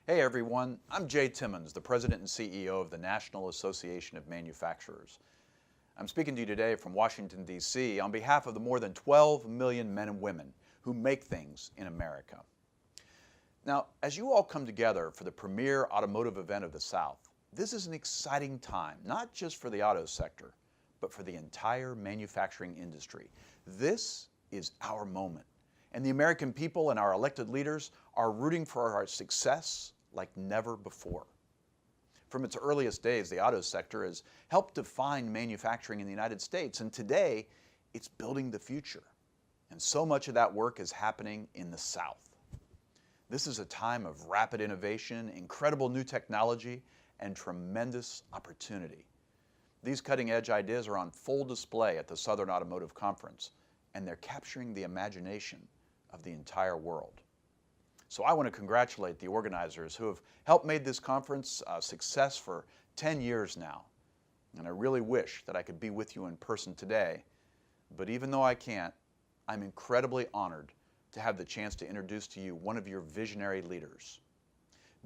Hey everyone, I'm Jay Timmons, the President and CEO of the National Association of Manufacturers. I'm speaking to you today from Washington, D.C. on behalf of the more than 12 million men and women who make things in America. Now, as you all come together for the premier automotive event of the South, this is an exciting time, not just for the auto sector, but for the entire manufacturing industry. This is our moment, and the American people and our elected leaders are rooting for our success like never before. From its earliest days, the auto sector has helped define manufacturing in the United States, and today it's building the future. And so much of that work is happening in the South. This is a time of rapid innovation, incredible new technology, and tremendous opportunity. These cutting-edge ideas are on full display at the Southern Automotive Conference, and they're capturing the imagination of the entire world. So I want to congratulate the organizers who have helped make this conference a success for 10 years now. And I really wish that I could be with you in person today, but even though I can't, I'm incredibly honored to have the chance to introduce to you one of your visionary leaders.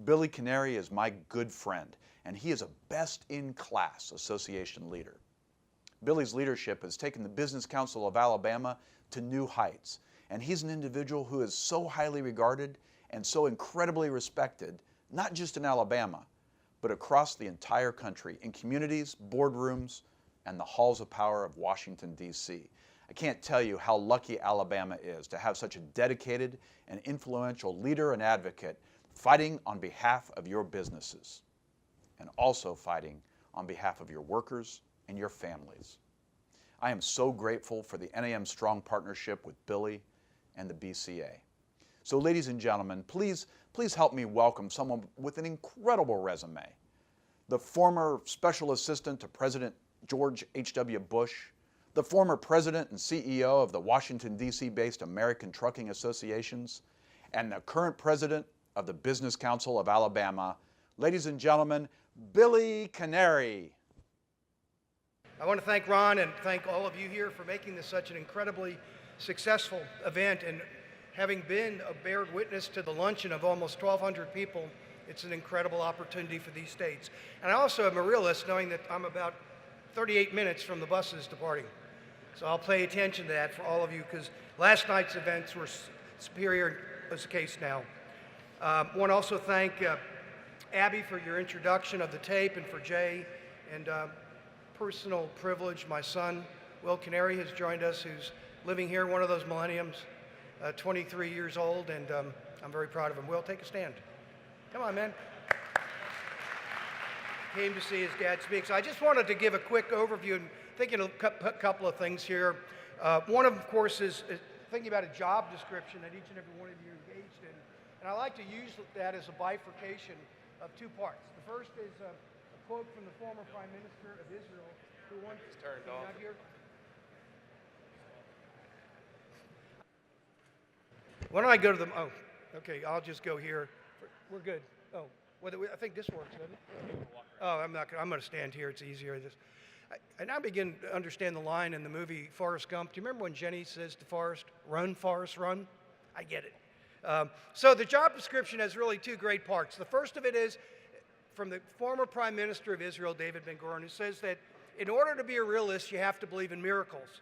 Billy Canary is my good friend, and he is a best-in-class association leader. Billy's leadership has taken the Business Council of Alabama to new heights, and he's an individual who is so highly regarded and so incredibly respected, not just in Alabama, but across the entire country, in communities, boardrooms, and the halls of power of Washington, D.C. I can't tell you how lucky Alabama is to have such a dedicated and influential leader and advocate fighting on behalf of your businesses, and also fighting on behalf of your workers and your families. I am so grateful for the NAM strong partnership with Billy and the BCA. So ladies and gentlemen, please help me welcome someone with an incredible resume. The former Special Assistant to President George H.W. Bush, the former President and CEO of the Washington, D.C. based American Trucking Associations, and the current President of the Business Council of Alabama. Ladies and gentlemen, Billy Canary. I want to thank Ron and thank all of you here for making this such an incredibly successful event, and having been a bared witness to the luncheon of almost 1,200 people, it's an incredible opportunity for these states. And I also am a realist, knowing that I'm about 38 minutes from the buses departing. So I'll pay attention to that for all of you, because last night's events were superior as the case now. I want to also thank Abby for your introduction of the tape, and for Jay, and personal privilege, my son, Will Canary, has joined us, who's living here, one of those millenniums, 23 years old, and I'm very proud of him. Will, take a stand. Come on, man. Came to see his dad speak. So I just wanted to give a quick overview and thinking of a couple of things here. One of course, is thinking about a job description that each and every one of you engaged in. And I like to use that as a bifurcation of two parts. The first is a quote from the former Prime Minister of Israel, who once turned off. Here. Why don't I go to the, oh, okay, I'll just go here. We're good. Oh, well, I think this works, doesn't it? Oh, I'm going to stand here. It's easier. I now begin to understand the line in the movie Forrest Gump. Do you remember when Jenny says to Forrest, "Run, Forrest, run"? I get it. So the job description has really two great parts. The first of it is from the former Prime Minister of Israel, David Ben-Gurion, who says that in order to be a realist, you have to believe in miracles.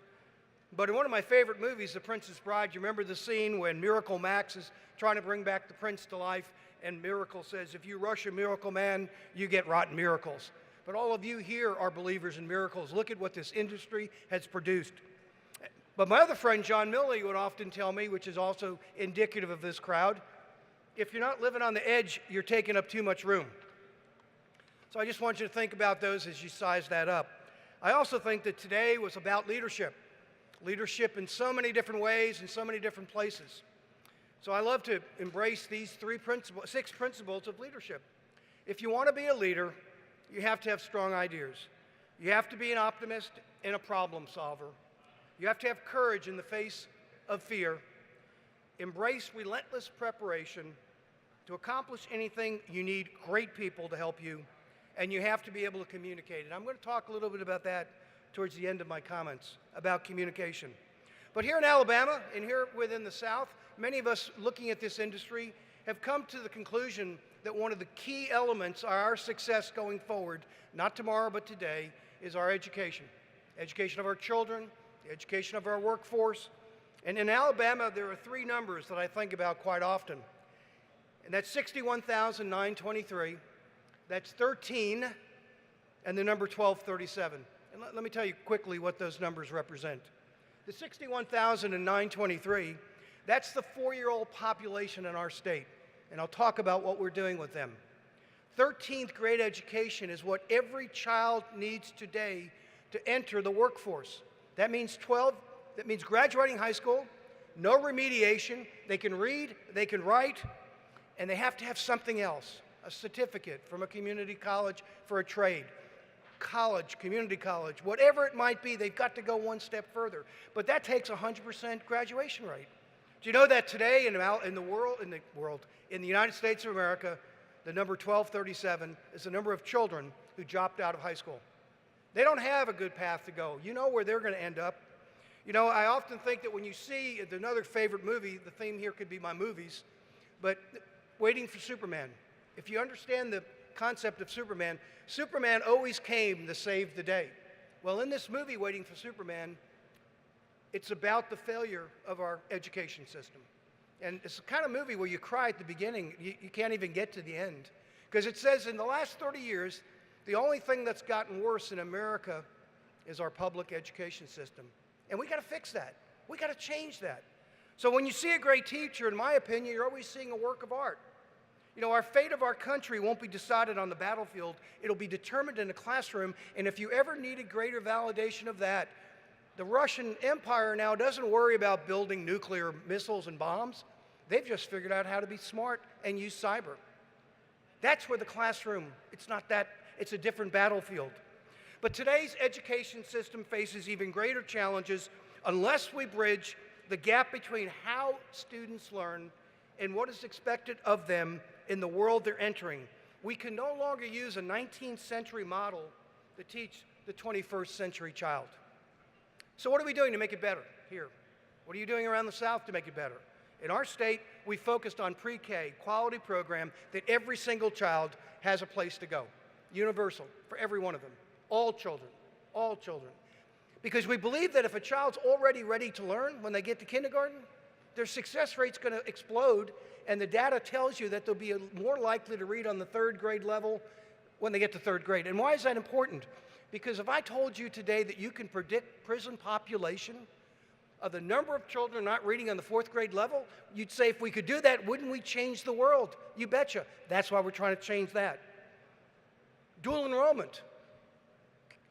But in one of my favorite movies, The Princess Bride, you remember the scene when Miracle Max is trying to bring back the prince to life, and Miracle says, "If you rush a miracle man, you get rotten miracles." But all of you here are believers in miracles. Look at what this industry has produced. But my other friend, John Milley, would often tell me, which is also indicative of this crowd, if you're not living on the edge, you're taking up too much room. So I just want you to think about those as you size that up. I also think that today was about leadership. Leadership in so many different ways, in so many different places. So I love to embrace these six principles of leadership. If you want to be a leader, you have to have strong ideas. You have to be an optimist and a problem solver. You have to have courage in the face of fear. Embrace relentless preparation. To accomplish anything, you need great people to help you, and you have to be able to communicate. And I'm going to talk a little bit about that towards the end of my comments, about communication. But here in Alabama, and here within the South, many of us looking at this industry have come to the conclusion that one of the key elements of our success going forward, not tomorrow but today, is our education. Education of our children, the education of our workforce. And in Alabama, there are three numbers that I think about quite often. And that's 61,923, that's 13, and the number 1237. And let me tell you quickly what those numbers represent. The 61,923, that's the 4-year-old population in our state. And I'll talk about what we're doing with them. 13th grade education is what every child needs today to enter the workforce. That means graduating high school, no remediation, they can read, they can write, and they have to have something else, a certificate from a community college for a trade, college, community college, whatever it might be, they've got to go one step further. But that takes 100% graduation rate. Do you know that today in the United States of America, the number 1237 is the number of children who dropped out of high school? They don't have a good path to go. You know where they're going to end up. You know, I often think that when you see another favorite movie, the theme here could be my movies, but Waiting for Superman. If you understand the concept of Superman, Superman always came to save the day. Well, in this movie, Waiting for Superman, it's about the failure of our education system. And it's the kind of movie where you cry at the beginning, you can't even get to the end. Because it says in the last 30 years, the only thing that's gotten worse in America is our public education system. And we got to fix that. We got to change that. So when you see a great teacher, in my opinion, you're always seeing a work of art. You know, our fate of our country won't be decided on the battlefield. It'll be determined in the classroom. And if you ever needed greater validation of that, the Russian Empire now doesn't worry about building nuclear missiles and bombs. They've just figured out how to be smart and use cyber. That's where the classroom, it's not that, it's a different battlefield. But today's education system faces even greater challenges unless we bridge the gap between how students learn and what is expected of them in the world they're entering. We can no longer use a 19th century model to teach the 21st century child. So what are we doing to make it better here? What are you doing around the South to make it better? In our state, we focused on pre-K, quality program that every single child has a place to go. Universal for every one of them. All children, all children. Because we believe that if a child's already ready to learn when they get to kindergarten, their success rate's going to explode, and the data tells you that they'll be more likely to read on the 3rd grade level when they get to 3rd grade. And why is that important? Because if I told you today that you can predict prison population of the number of children not reading on the 4th grade level, you'd say, if we could do that, wouldn't we change the world? You betcha. That's why we're trying to change that. Dual enrollment.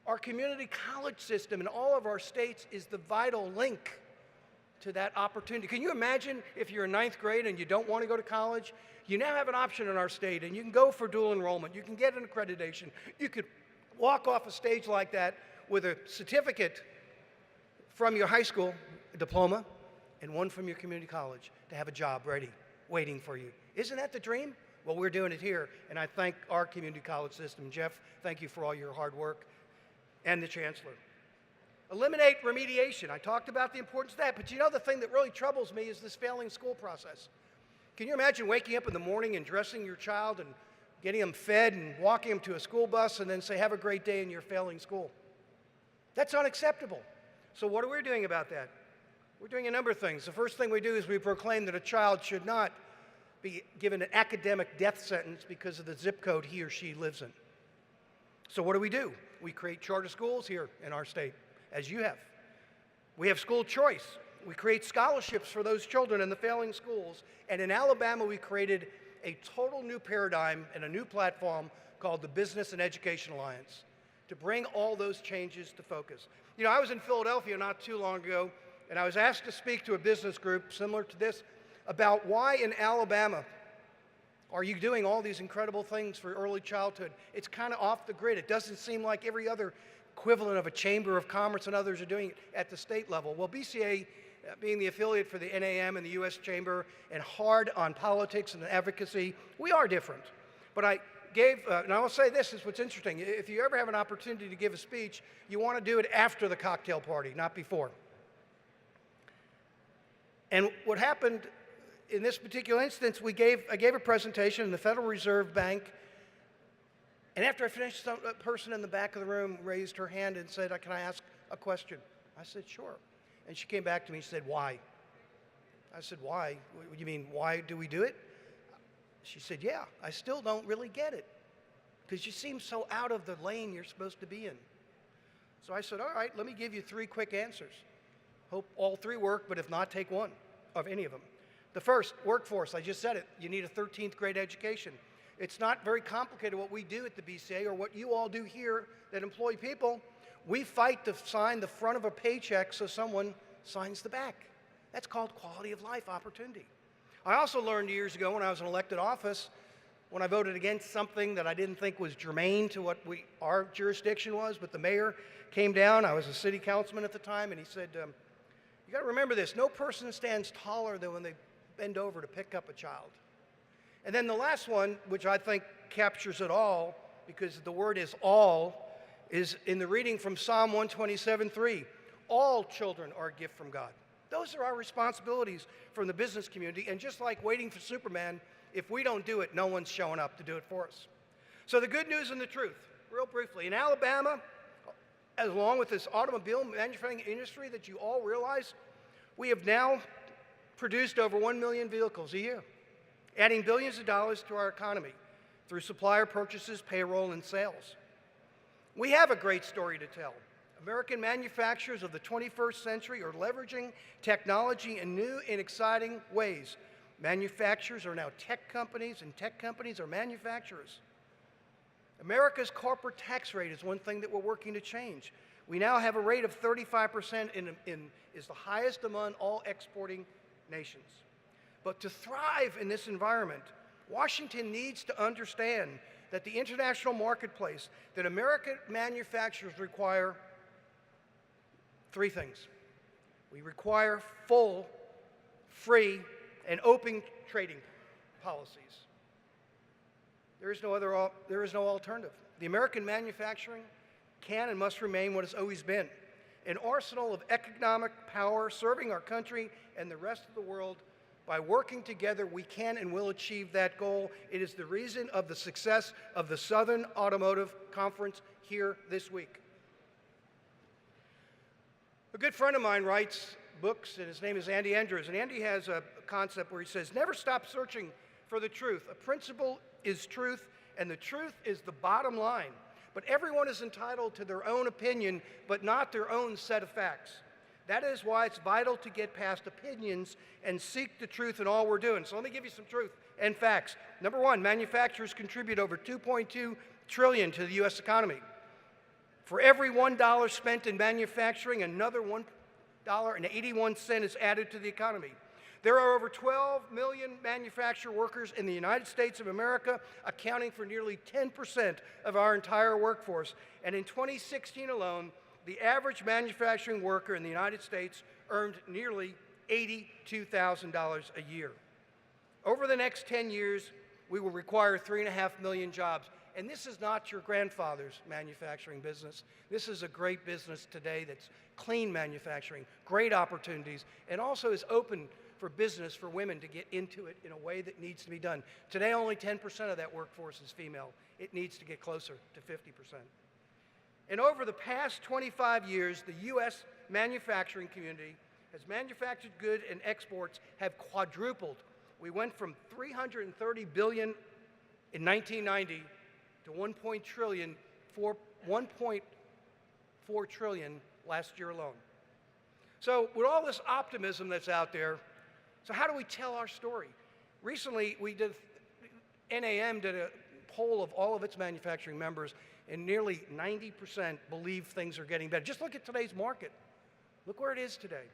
Our community college system in all of our states is the vital link to that opportunity. Can you imagine if you're in 9th grade and you don't want to go to college? You now have an option in our state, and you can go for dual enrollment. You can get an accreditation. You could walk off a stage like that with a certificate from your high school diploma and one from your community college to have a job ready, waiting for you. Isn't that the dream? Well, we're doing it here, and I thank our community college system. Jeff, thank you for all your hard work, and the chancellor. Eliminate remediation. I talked about the importance of that, but you know the thing that really troubles me is this failing school process. Can you imagine waking up in the morning and dressing your child and getting them fed and walking them to a school bus and then say, have a great day and you're failing school? That's unacceptable. So what are we doing about that? We're doing a number of things. The first thing we do is we proclaim that a child should not be given an academic death sentence because of the zip code he or she lives in. So what do? We create charter schools here in our state, as you have. We have school choice. We create scholarships for those children in the failing schools. And in Alabama, we created a total new paradigm and a new platform called the Business and Education Alliance to bring all those changes to focus. You know, I was in Philadelphia not too long ago, and I was asked to speak to a business group similar to this about why in Alabama are you doing all these incredible things for early childhood. It's kind of off the grid. It doesn't seem like every other equivalent of a chamber of commerce and others are doing it at the state level. Well, BCA, being the affiliate for the NAM and the U.S. Chamber and hard on politics and advocacy, we are different. But I gave, and I will say this is what's interesting. If you ever have an opportunity to give a speech, you want to do it after the cocktail party, not before. And what happened in this particular instance, I gave a presentation in the Federal Reserve Bank, and after I finished, a person in the back of the room raised her hand and said, "Can I ask a question?" I said, "Sure." And she came back to me and said, "Why?" I said, "Why? What do you mean, why do we do it?" She said, "Yeah, I still don't really get it, because you seem so out of the lane you're supposed to be in." So I said, "All right, let me give you 3 quick answers. Hope all 3 work, but if not, take one of any of them." The first, workforce. I just said it. You need a 13th grade education. It's not very complicated what we do at the BCA or what you all do here that employ people. We fight to sign the front of a paycheck so someone signs the back. That's called quality of life opportunity. I also learned years ago when I was in elected office, when I voted against something that I didn't think was germane to what our jurisdiction was, but the mayor came down. I was a city councilman at the time, and he said, "You got to remember this, no person stands taller than when they bend over to pick up a child." And then the last one, which I think captures it all, because the word is all, is in the reading from Psalm 127:3. All children are a gift from God. Those are our responsibilities from the business community, and just like waiting for Superman, if we don't do it, no one's showing up to do it for us. So the good news and the truth, real briefly. In Alabama, along with this automobile manufacturing industry that you all realize, we have now produced over 1 million vehicles a year, adding billions of dollars to our economy through supplier purchases, payroll, and sales. We have a great story to tell. American manufacturers of the 21st century are leveraging technology in new and exciting ways. Manufacturers are now tech companies, and tech companies are manufacturers. America's corporate tax rate is one thing that we're working to change. We now have a rate of 35% is the highest among all exporting nations. But to thrive in this environment, Washington needs to understand that the international marketplace, that American manufacturers require 3 things. We require full, free, and open trading policies. There is no alternative. The American manufacturing can and must remain what it's always been, an arsenal of economic power serving our country and the rest of the world. By working together, we can and will achieve that goal. It is the reason of the success of the Southern Automotive Conference here this week. A good friend of mine writes books, and his name is Andy Andrews, and Andy has a concept where he says, "Never stop searching for the truth. A principle is truth, and the truth is the bottom line. But everyone is entitled to their own opinion, but not their own set of facts. That is why it's vital to get past opinions and seek the truth in all we're doing." So let me give you some truth and facts. Number 1, manufacturers contribute over $2.2 trillion to the U.S. economy. For every $1 spent in manufacturing, another $1.81 is added to the economy. There are over 12 million manufacturer workers in the United States of America, accounting for nearly 10% of our entire workforce. And in 2016 alone, the average manufacturing worker in the United States earned nearly $82,000 a year. Over the next 10 years, we will require 3.5 million jobs. And this is not your grandfather's manufacturing business. This is a great business today that's clean manufacturing, great opportunities, and also is open for business for women to get into it in a way that needs to be done. Today, only 10% of that workforce is female. It needs to get closer to 50%. And over the past 25 years, the U.S. manufacturing community has manufactured goods and exports have quadrupled. We went from $330 billion in 1990 to $1.4 trillion last year alone. So with all this optimism that's out there, so how do we tell our story? Recently, NAM did a poll of all of its manufacturing members, and nearly 90% believe things are getting better. Just look at today's market. Look where it is today.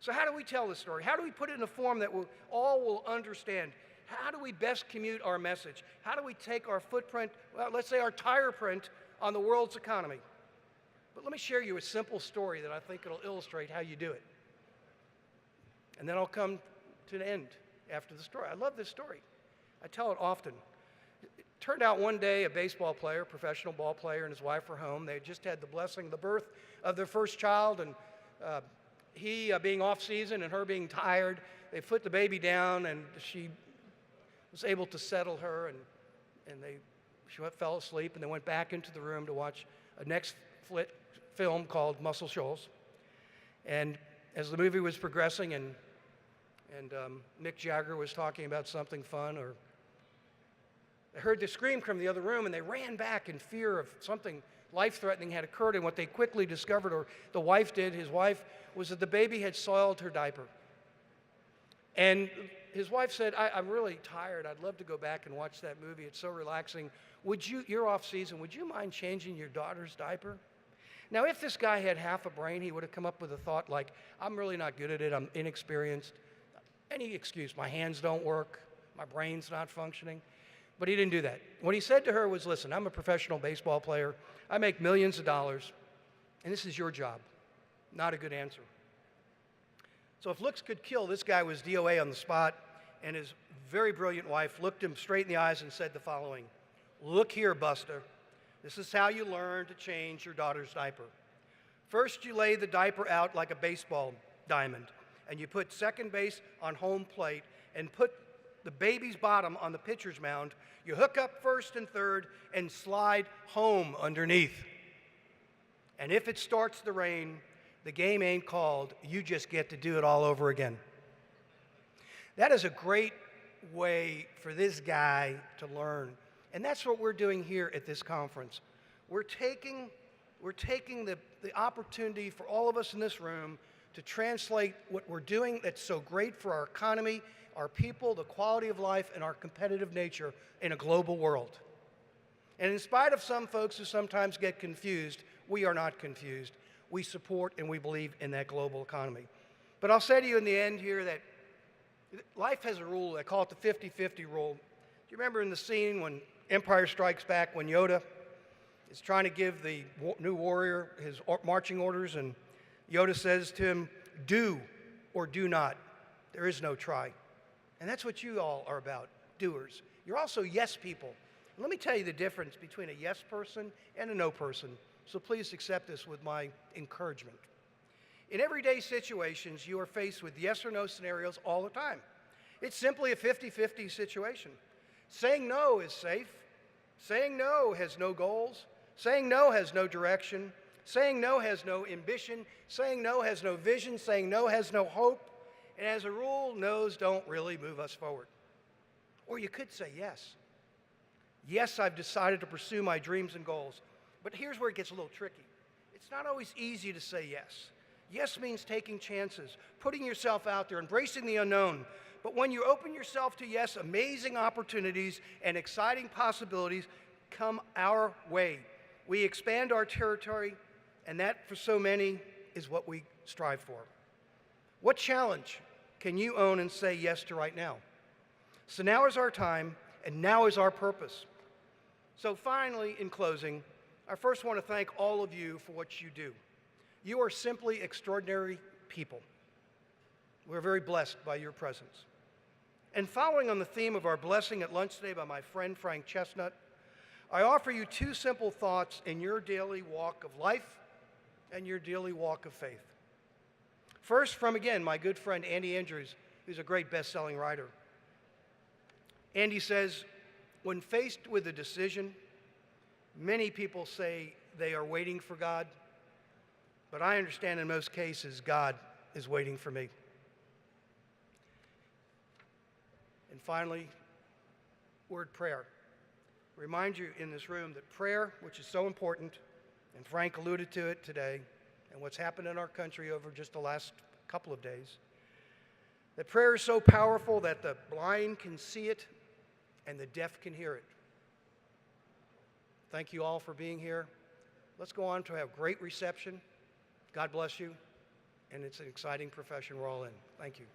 So how do we tell this story? How do we put it in a form that all will understand? How do we best commute our message? How do we take our footprint, well, let's say our tire print, on the world's economy? But let me share you a simple story that I think it'll illustrate how you do it. And then I'll come to the end after the story. I love this story. I tell it often. It turned out one day a baseball player, professional ball player, and his wife were home. They had just had the blessing of the birth of their first child, and he being off season and her being tired, they put the baby down, and she was able to settle her, and she fell asleep, and they went back into the room to watch a next film called Muscle Shoals. And as the movie was progressing, and Mick Jagger was talking about something fun, or they heard the scream from the other room, and they ran back in fear of something life-threatening had occurred. And what they quickly discovered, or the wife did, his wife, was that the baby had soiled her diaper. And his wife said, I'm really tired. I'd love to go back and watch that movie. It's so relaxing. You're off season. Would you mind changing your daughter's diaper? Now, if this guy had half a brain, he would have come up with a thought like, I'm really not good at it. I'm inexperienced. Any excuse. My hands don't work. My brain's not functioning. But he didn't do that. What he said to her was, listen, I'm a professional baseball player. I make millions of dollars, and this is your job. Not a good answer. So if looks could kill, this guy was DOA on the spot, and his very brilliant wife looked him straight in the eyes and said the following: look here, Buster. This is how you learn to change your daughter's diaper. First, you lay the diaper out like a baseball diamond, and you put second base on home plate and put the baby's bottom on the pitcher's mound. You hook up first and third and slide home underneath. And if it starts to rain, the game ain't called. You just get to do it all over again. That is a great way for this guy to learn. And that's what we're doing here at this conference. We're taking the opportunity for all of us in this room to translate what we're doing that's so great for our economy, our people, the quality of life, and our competitive nature in a global world. And in spite of some folks who sometimes get confused, we are not confused. We support and we believe in that global economy. But I'll say to you in the end here that life has a rule. They call it the 50-50 rule. Do you remember in the scene when Empire Strikes Back, when Yoda is trying to give the new warrior his marching orders, and Yoda says to him, do or do not. There is no try. And that's what you all are about, doers. You're also yes people. And let me tell you the difference between a yes person and a no person. So please accept this with my encouragement. In everyday situations, you are faced with yes or no scenarios all the time. It's simply a 50-50 situation. Saying no is safe. Saying no has no goals. Saying no has no direction. Saying no has no ambition. Saying no has no vision. Saying no has no hope. And as a rule, no's don't really move us forward. Or you could say yes. Yes, I've decided to pursue my dreams and goals. But here's where it gets a little tricky. It's not always easy to say yes. Yes means taking chances, putting yourself out there, embracing the unknown. But when you open yourself to yes, amazing opportunities and exciting possibilities come our way. We expand our territory, and that, for so many, is what we strive for. What challenge can you own and say yes to right now? So now is our time, and now is our purpose. So finally, in closing, I first want to thank all of you for what you do. You are simply extraordinary people. We're very blessed by your presence. And following on the theme of our blessing at lunch today by my friend Frank Chestnut, I offer you two simple thoughts in your daily walk of life and your daily walk of faith. First, from, again, my good friend Andy Andrews, who's a great best-selling writer. Andy says, when faced with a decision, many people say they are waiting for God, but I understand in most cases God is waiting for me. And finally, word prayer. Remind you in this room that prayer, which is so important, and Frank alluded to it today, and what's happened in our country over just the last couple of days, that prayer is so powerful that the blind can see it and the deaf can hear it. Thank you all for being here. Let's go on to have great reception. God bless you. And it's an exciting profession we're all in. Thank you.